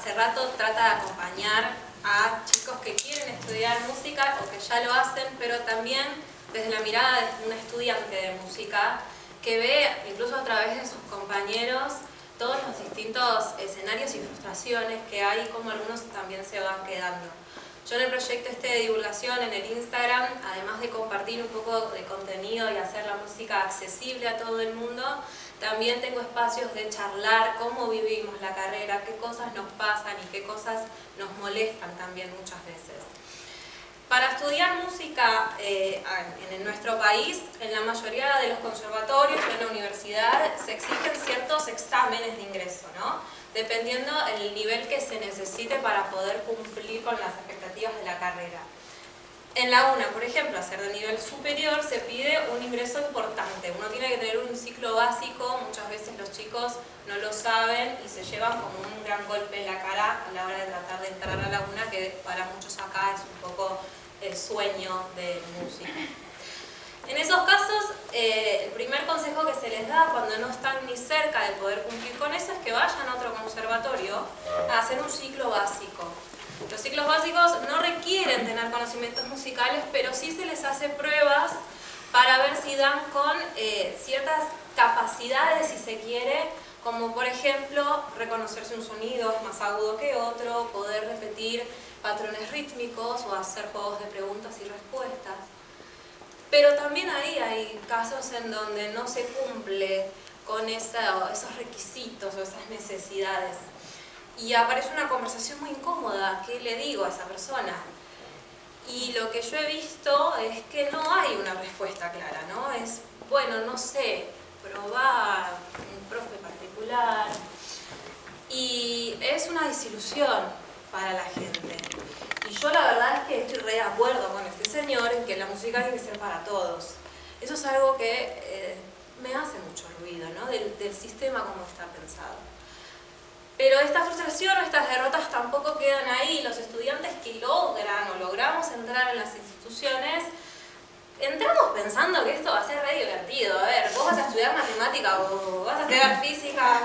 hace rato trata de acompañar a chicos que quieren estudiar música o que ya lo hacen, pero también desde la mirada de un estudiante de música que ve, incluso a través de sus compañeros, todos los distintos escenarios y frustraciones que hay, como algunos también se van quedando. Yo en el proyecto de divulgación en el Instagram, además de compartir un poco de contenido y hacer la música accesible a todo el mundo, también tengo espacios de charlar cómo vivimos la carrera, qué cosas nos pasan y qué cosas nos molestan también muchas veces. Para estudiar música en nuestro país, en la mayoría de los conservatorios o en la universidad se exigen ciertos exámenes de ingreso, ¿no? Dependiendo el nivel que se necesite para poder cumplir con las expectativas de la carrera. En la UNA, por ejemplo, hacer de nivel superior se pide un ingreso importante. Uno tiene que tener un ciclo básico, muchas veces los chicos no lo saben y se llevan como un gran golpe en la cara a la hora de tratar de entrar a la UNA, que para muchos acá es un poco el sueño del músico. En esos casos, el primer consejo que se les da cuando no están ni cerca de poder cumplir con eso es que vayan a otro conservatorio a hacer un ciclo básico. Los ciclos básicos no requieren tener conocimientos musicales, pero sí se les hace pruebas para ver si dan con ciertas capacidades, si se quiere, como por ejemplo reconocerse un sonido más agudo que otro, poder repetir patrones rítmicos o hacer juegos de preguntas y respuestas. Pero también ahí hay casos en donde no se cumple con esos requisitos o esas necesidades. Y aparece una conversación muy incómoda. ¿Qué le digo a esa persona? Y lo que yo he visto es que no hay una respuesta clara, ¿no? Es, bueno, no sé, probá un profe particular. Y es una desilusión para la gente. Y yo la verdad es que estoy re de acuerdo con este señor en que la música tiene que ser para todos. Eso es algo que me hace mucho ruido, ¿no? Del sistema como está pensado. Pero esta frustración o estas derrotas tampoco quedan ahí. Los estudiantes que logran o logramos entrar en las instituciones, entramos pensando que esto va a ser re divertido. A ver, vos vas a estudiar matemática o vas a estudiar física.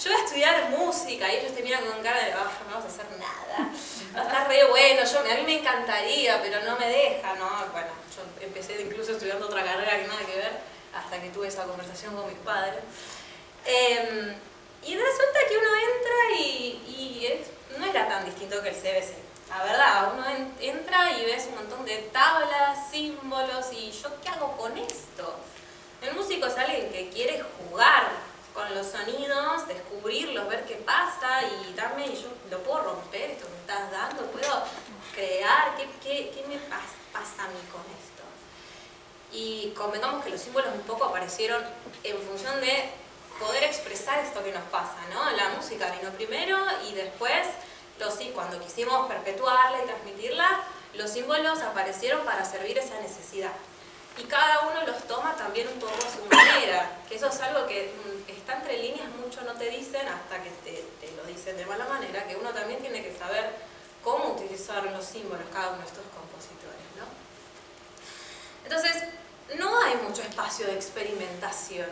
Yo voy a estudiar música y ellos te miran con cara de, no vamos a hacer nada. Va a estar re bueno, a mí me encantaría, pero no me deja, ¿no? Bueno, yo empecé incluso estudiando otra carrera que nada que ver, hasta que tuve esa conversación con mis padres. Y resulta que uno entra y no era tan distinto que el CBC. La verdad, uno entra y ves un montón de tablas, símbolos, y ¿yo qué hago con esto? El músico es alguien que quiere jugar con los sonidos, descubrirlos, ver qué pasa y darme, y yo lo puedo romper, esto que me estás dando, puedo crear, ¿qué me pasa a mí con esto? Y convengamos que los símbolos un poco aparecieron en función de poder expresar esto que nos pasa, ¿no? La música vino primero y después, cuando quisimos perpetuarla y transmitirla, los símbolos aparecieron para servir esa necesidad. Y cada uno los toma también un poco a su manera, que eso es algo que está entre líneas, mucho no te dicen hasta que te lo dicen de mala manera, que uno también tiene que saber cómo utilizar los símbolos cada uno de estos compositores, ¿no? Entonces, no hay mucho espacio de experimentación,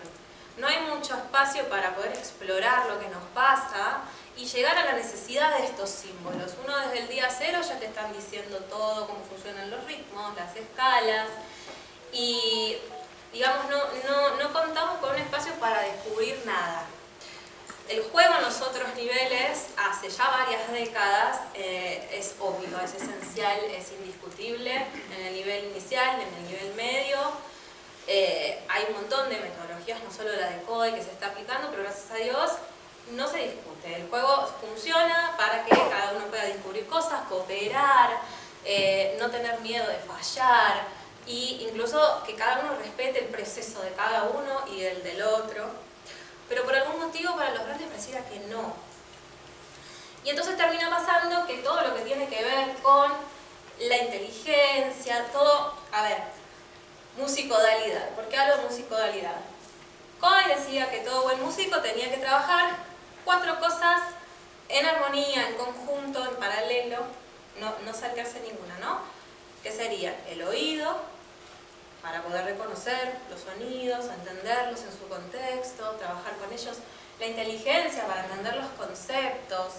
no hay mucho espacio para poder explorar lo que nos pasa y llegar a la necesidad de estos símbolos. Uno desde el día cero ya te están diciendo todo, cómo funcionan los ritmos, las escalas, y digamos no contamos con un espacio para descubrir nada. El juego en los otros niveles, hace ya varias décadas, es obvio, es esencial, es indiscutible en el nivel inicial, en el nivel medio. Hay un montón de metodologías, no solo la de CODE que se está aplicando, pero gracias a Dios no se discute. El juego funciona para que cada uno pueda descubrir cosas, cooperar, no tener miedo de fallar, e incluso que cada uno respete el proceso de cada uno y el del otro. Pero por algún motivo para los grandes pareciera que no. Y entonces termina pasando que todo lo que tiene que ver con la inteligencia, todo, musicodalidad. ¿Por qué hablo de musicodalidad? Coy decía que todo buen músico tenía que trabajar 4 cosas en armonía, en conjunto, en paralelo, no saltarse ninguna, ¿no? Que sería el oído, para poder reconocer los sonidos, entenderlos en su contexto, trabajar con ellos, la inteligencia para entender los conceptos,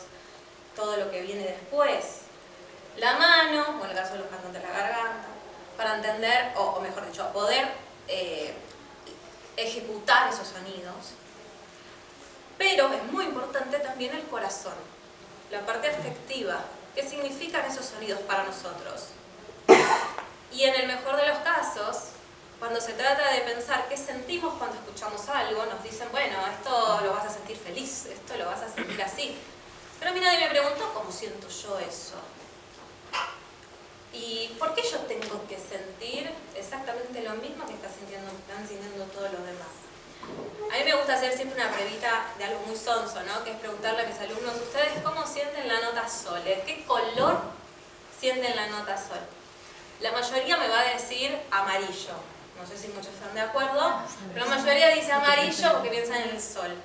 todo lo que viene después. La mano, o en el caso de los cantantes la garganta, para entender, o mejor dicho, poder ejecutar esos sonidos. Pero es muy importante también el corazón, la parte afectiva. ¿Qué significan esos sonidos para nosotros? Y en el mejor de los casos, cuando se trata de pensar qué sentimos cuando escuchamos algo, nos dicen, bueno, esto lo vas a sentir feliz, esto lo vas a sentir así. Pero a mí nadie me preguntó cómo siento yo eso. ¿Y por qué yo tengo que sentir exactamente lo mismo que están sintiendo todos los demás? A mí me gusta hacer siempre una pruebita de algo muy sonso, ¿no? Que es preguntarle a mis alumnos, ¿ustedes cómo sienten la nota sol? ¿Qué color sienten la nota sol? La mayoría me va a decir amarillo. No sé si muchos están de acuerdo, pero la mayoría dice amarillo porque piensan en el sol.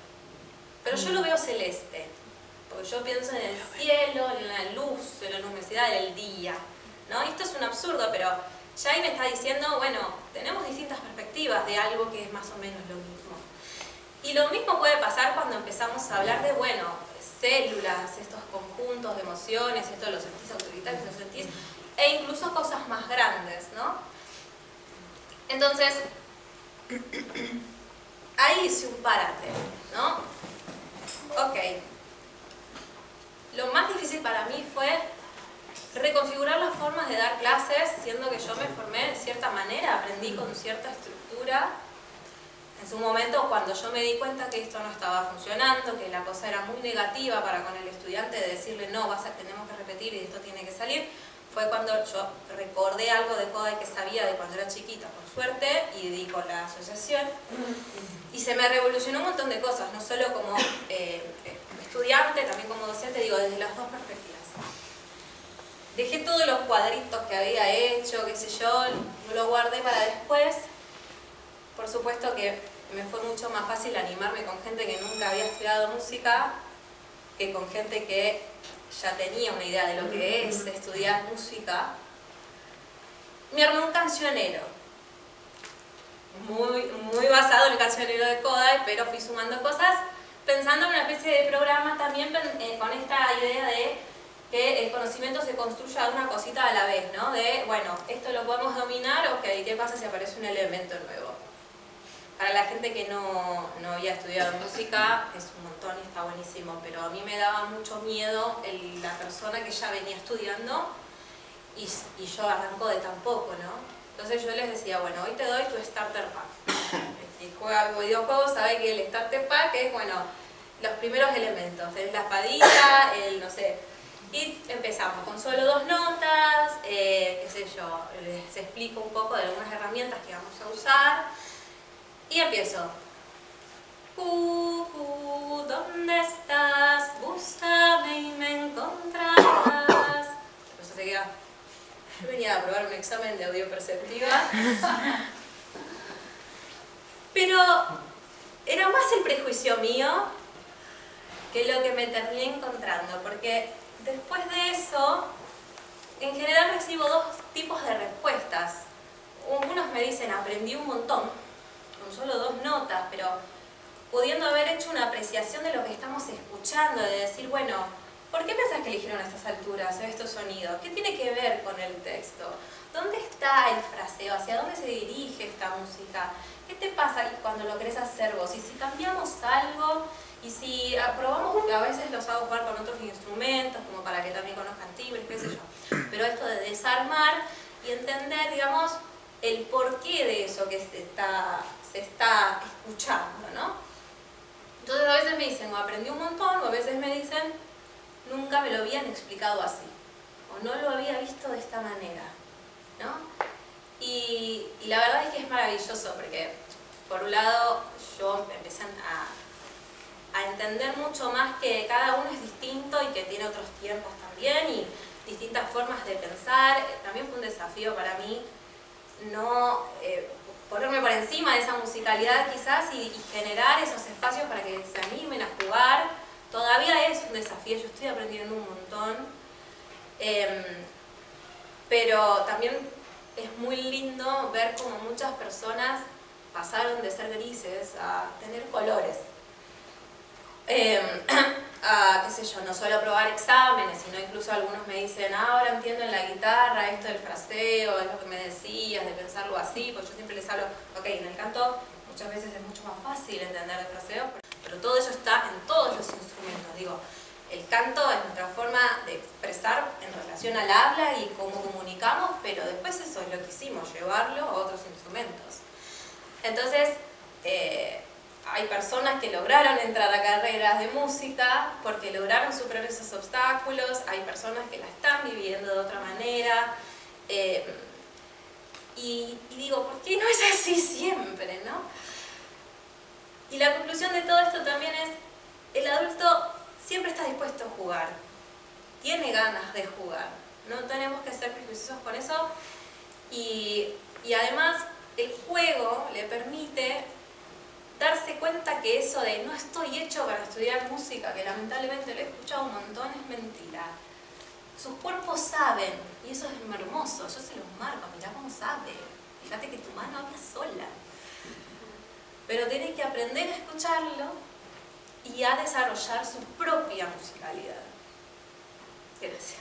Pero yo lo veo celeste, porque yo pienso en el cielo, en la luz, en la luminosidad del día, ¿no? Esto es un absurdo, pero ya ahí me está diciendo, bueno, tenemos distintas perspectivas de algo que es más o menos lo mismo. Y lo mismo puede pasar cuando empezamos a hablar de, bueno, células, estos conjuntos de emociones, esto lo sentís autoritarios, lo sentís, e incluso cosas más grandes, ¿no? Entonces, ahí hice un parate, ¿no? Ok. Lo más difícil para mí fue reconfigurar las formas de dar clases, siendo que yo me formé de cierta manera, aprendí con cierta estructura. En su momento, cuando yo me di cuenta que esto no estaba funcionando, que la cosa era muy negativa para con el estudiante, de decirle no, tenemos que repetir y esto tiene que salir, fue cuando yo recordé algo de Kodai que sabía de cuando era chiquita, por suerte, y di con la asociación. Y se me revolucionó un montón de cosas, no solo como estudiante, también como docente, digo, desde las dos perspectivas. Dejé todos los cuadritos que había hecho, qué sé yo, lo guardé para después. Por supuesto que me fue mucho más fácil animarme con gente que nunca había estudiado música que con gente que ya tenía una idea de lo que es estudiar música. Me armé un cancionero, muy basado en el cancionero de Kodai, pero fui sumando cosas, pensando en una especie de programa también con esta idea de que el conocimiento se construya una cosita a la vez, ¿no? De, bueno, esto lo podemos dominar, ok, ¿qué pasa si aparece un elemento nuevo? Para la gente que no había estudiado música es un montón y está buenísimo, pero a mí me daba mucho miedo la persona que ya venía estudiando y yo arranco de tan poco, ¿no? Entonces yo les decía, bueno, hoy te doy tu starter pack. El que juega videojuegos sabe que el starter pack es, bueno, los primeros elementos, es la espadita, no sé. Y empezamos con solo 2 notas, qué sé yo, les explico un poco de algunas herramientas que vamos a usar. Y empiezo. ¿Dónde estás? Búscame y me encontrarás. Entonces se queda. Yo venía a probar un examen de audio perceptiva. Pero era más el prejuicio mío que lo que me terminé encontrando. Porque después de eso, en general recibo 2 tipos de respuestas. Algunos me dicen, aprendí un montón, con solo 2 notas, pero pudiendo haber hecho una apreciación de lo que estamos escuchando, de decir, bueno, ¿por qué pensás que eligieron a estas alturas, estos sonidos? ¿Qué tiene que ver con el texto? ¿Dónde está el fraseo? ¿Hacia dónde se dirige esta música? ¿Qué te pasa cuando lo querés hacer vos? Y si cambiamos algo, y si probamos, porque a veces los hago jugar con otros instrumentos, como para que también conozcan timbres, qué sé yo. Pero esto de desarmar y entender, digamos, el porqué de eso que se está escuchando, ¿no? Entonces a veces me dicen, o aprendí un montón, o a veces me dicen, nunca me lo habían explicado así, o no lo había visto de esta manera, ¿no? Y la verdad es que es maravilloso, porque por un lado yo empecé a entender mucho más que cada uno es distinto y que tiene otros tiempos también y distintas formas de pensar. También fue un desafío para mí no ponerme por encima de esa musicalidad quizás y generar esos espacios para que se animen a jugar. Todavía es un desafío, yo estoy aprendiendo un montón, pero también es muy lindo ver cómo muchas personas pasaron de ser grises a tener colores. qué sé yo, no solo aprobar exámenes, sino incluso algunos me dicen, ahora entiendo en la guitarra esto del fraseo, es lo que me decías, de pensarlo así, porque yo siempre les hablo, ok, en el canto muchas veces es mucho más fácil entender de fraseo, pero todo eso está en todos los instrumentos, digo, el canto es nuestra forma de expresar en relación al habla y cómo comunicamos, pero después eso es lo que hicimos, llevarlo a otros instrumentos. Entonces, hay personas que lograron entrar a carreras de música porque lograron superar esos obstáculos, hay personas que la están viviendo de otra manera, y digo, ¿por qué no es así siempre, no? Y la conclusión de todo esto también es, el adulto siempre está dispuesto a jugar, tiene ganas de jugar, no tenemos que ser prejuiciosos con eso, y además el juego le permite darse cuenta que eso de no estoy hecho para estudiar música, que lamentablemente lo he escuchado un montón, es mentira. Sus cuerpos saben, y eso es hermoso, yo se los marco, mirá cómo sabe, fíjate que tu mano habla sola. Pero tiene que aprender a escucharlo y a desarrollar su propia musicalidad. Gracias.